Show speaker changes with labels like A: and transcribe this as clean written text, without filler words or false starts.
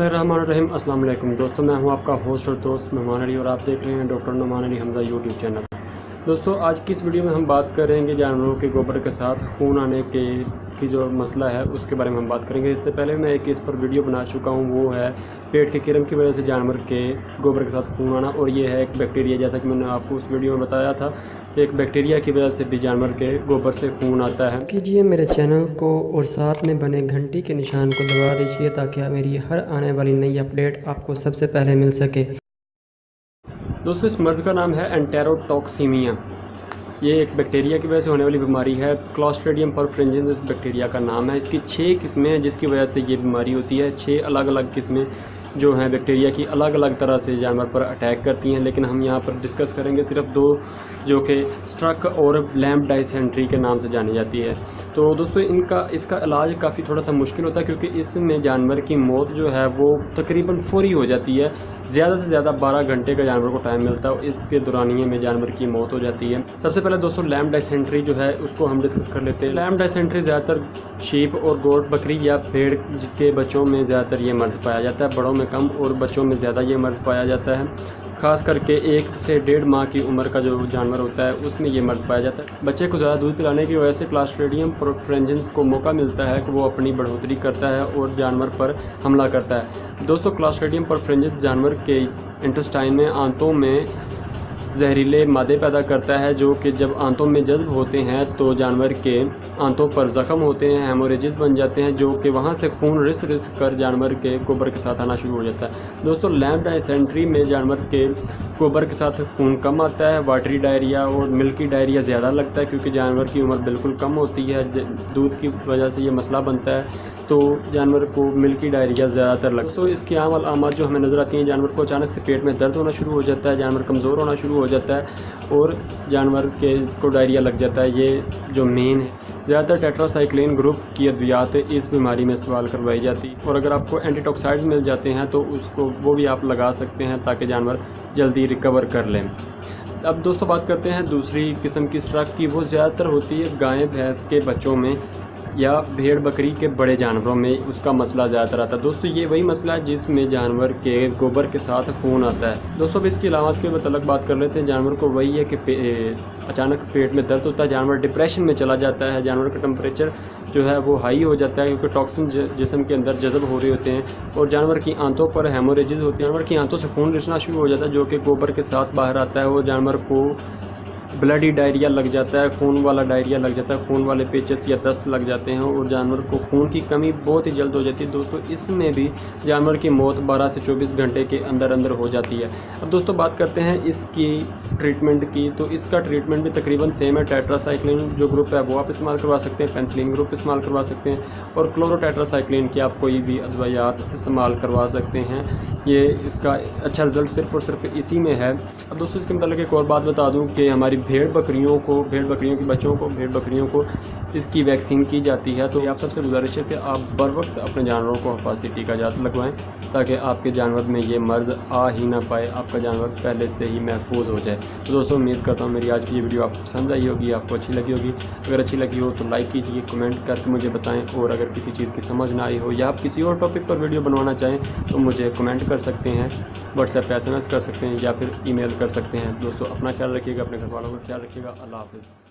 A: बिस्मिल्लाहिर्रहमानिर्रहीम। अस्सलाम वालेकुम दोस्तों, मैं हूं आपका होस्ट और दोस्त नुमान अली और आप देख रहे हैं doctor Numan Ali Hamza YouTube channel. दोस्तों, आज की इस वीडियो में हम बात करेंगे जानवरों के गोबर के साथ खून आने की जो मसला है उसके बारे में हम बात करेंगे। इससे पहले मैं एक इस पर वीडियो बना चुका हूं, वो है पेट के कीड़े की वजह से जानवर के गोबर के साथ खून आना, और ये है एक बैक्टीरिया, जैसा कि मैंने आपको उस वीडियो में बताया था। एक बैक्टीरिया की वजह से भी जानवर के गोबर से खून आता है। कीजिए मेरे चैनल को और साथ में बने घंटी के निशान को दबा दीजिए ताकि मेरी हर आने वाली नई अपडेट आपको सबसे पहले मिल सके। दोस्तों, इस मर्ज़ का नाम है एंटेरोटॉक्सीमिया। ये एक बैक्टीरिया की वजह से होने वाली बीमारी है। क्लॉस्ट्रीडियम परफ्रेंजेंस इस बैक्टीरिया का नाम है। इसकी 6 किस्में हैं जिसकी वजह से ये बीमारी होती है। 6 अलग अलग किस्में जो हैं बैक्टीरिया की, अलग अलग तरह से जानवर पर अटैक करती हैं, लेकिन हम यहाँ पर डिस्कस करेंगे सिर्फ 2, जो कि स्ट्रक और लैम्प डाइसेंट्री के नाम से जानी जाती है। तो दोस्तों, इसका इलाज काफ़ी थोड़ा सा मुश्किल होता है, क्योंकि इसमें जानवर की मौत जो है वो तकरीबन फौरी हो जाती है। ज़्यादा से ज़्यादा 12 घंटे का जानवर को टाइम मिलता है, इसके दौरानिए में जानवर की मौत हो जाती है। सबसे पहले दोस्तों, लैम्प डाइसेंट्री जो है उसको हम डिस्कस कर लेते हैं। लैम्प डाइसेंट्री ज़्यादातर शीप और गोट, बकरी या भेड़ के बच्चों में ज़्यादातर ये मर्ज़ पाया जाता है। बड़ों में कम और बच्चों में ज़्यादा ये मर्ज़ पाया जाता है। खास करके 1 से 1.5 माह की उम्र का जो जानवर होता है उसमें ये मर्ज़ पाया जाता है। बच्चे को ज़्यादा दूध पिलाने की वजह से क्लॉस्ट्रीडियम परफ्रेंजेंस को मौका मिलता है कि वो अपनी बढ़ोतरी करता है और जानवर पर हमला करता है। दोस्तों, क्लॉस्ट्रीडियम परफ्रेंजेंस जानवर के इंटेस्टाइन में, आंतों में जहरीले मादे पैदा करता है, जो कि जब आंतों में जज्ब होते हैं तो जानवर के आंतों पर ज़ख्म होते हैं, हेमोरेजेस बन जाते हैं, जो कि वहाँ से खून रिस कर जानवर के गोबर के साथ आना शुरू हो जाता है। दोस्तों, लैम्प डाइसेंट्री में जानवर के गोबर के साथ खून कम आता है। वाटरी डायरिया और मिल्की डायरिया ज़्यादा लगता है, क्योंकि जानवर की उम्र बिल्कुल कम होती है। दूध की वजह से ये मसला बनता है, तो जानवर को मिल्की डायरिया ज़्यादातर लगता है। तो इसकी आम अलामत जो हमें नज़र आती हैं, जानवर को अचानक से पेट में दर्द होना शुरू हो जाता है, जानवर कमज़ोर होना शुरू हो जाता है और जानवर को डायरिया लग जाता है। ये जो मेन है, ज़्यादातर टेट्रासाइक्लिन ग्रुप की अद्वियात इस बीमारी में इस्तेमाल करवाई जाती, और अगर आपको एंटीटॉक्साइड्स मिल जाते हैं तो वो भी आप लगा सकते हैं ताकि जानवर जल्दी रिकवर कर लें। अब दोस्तों, बात करते हैं दूसरी किस्म की स्ट्रक की। वो ज़्यादातर होती है गाय भैंस के बच्चों में या भेड़ बकरी के बड़े जानवरों में, उसका मसला ज़्यादातर आता है। दोस्तों, ये वही मसला है जिसमें जानवर के गोबर के साथ खून आता है। दोस्तों, अब इसकी अलामत के मतलब बात कर लेते हैं। जानवर को वही है कि अचानक पेट में दर्द होता है, जानवर डिप्रेशन में चला जाता है, जानवर का टेम्परेचर जो है वो हाई हो जाता है, क्योंकि टॉक्सिन जिस्म के अंदर जज़ब हो रहे होते हैं, और जानवर की आंतों पर हेमोरेजेस होते हैं। जानवर की आंतों से खून रिसना शुरू हो जाता है, जो कि गोबर के साथ बाहर आता है, और जानवर को ब्लडी डायरिया लग जाता है, खून वाला डायरिया लग जाता है, खून वाले पेचेस या दस्त लग जाते हैं, और जानवर को खून की कमी बहुत ही जल्द हो जाती है। दोस्तों, इसमें भी जानवर की मौत 12 से 24 घंटे के अंदर अंदर हो जाती है। अब दोस्तों, बात करते हैं इसकी ट्रीटमेंट की। तो इसका ट्रीटमेंट भी तकरीबन सेम है। टेट्रासाइक्लिन जो ग्रुप है वो आप इस्तेमाल करवा सकते हैं, पेनिसिलिन ग्रुप इस्तेमाल करवा सकते हैं, और क्लोरोटेट्रासाइक्लिन की आप कोई भी अदवायात इस्तेमाल करवा सकते हैं। ये इसका अच्छा रिजल्ट सिर्फ और सिर्फ इसी में है। अब दोस्तों, इसके मतलब एक और बात बता दूं कि हमारी भेड़ बकरियों के बच्चों को, भेड़ बकरियों को इसकी वैक्सीन की जाती है। तो आप सबसे गुजारिश है कि आप बर वक्त अपने जानवरों को हिफाजती टीका जात लगवाएं, ताकि आपके जानवर में ये मर्ज़ आ ही ना पाए, आपका जानवर पहले से ही महफूज हो जाए। तो दोस्तों, उम्मीद करता हूँ मेरी आज की ये वीडियो आपको पसंद आई होगी, आपको अच्छी लगी होगी। अगर अच्छी लगी हो तो लाइक कीजिए, कमेंट करके मुझे बताएं, और अगर किसी चीज़ की समझ ना आई हो या आप किसी और टॉपिक पर वीडियो बनवाना चाहें तो मुझे कमेंट कर सकते हैं, व्हाट्सएप पर SMS कर सकते हैं, या फिर ईमेल कर सकते हैं। दोस्तों, अपना ख्याल रखिएगा, अपने घर वालों का ख्याल रखिएगा। अल्लाह हाफ़िज़।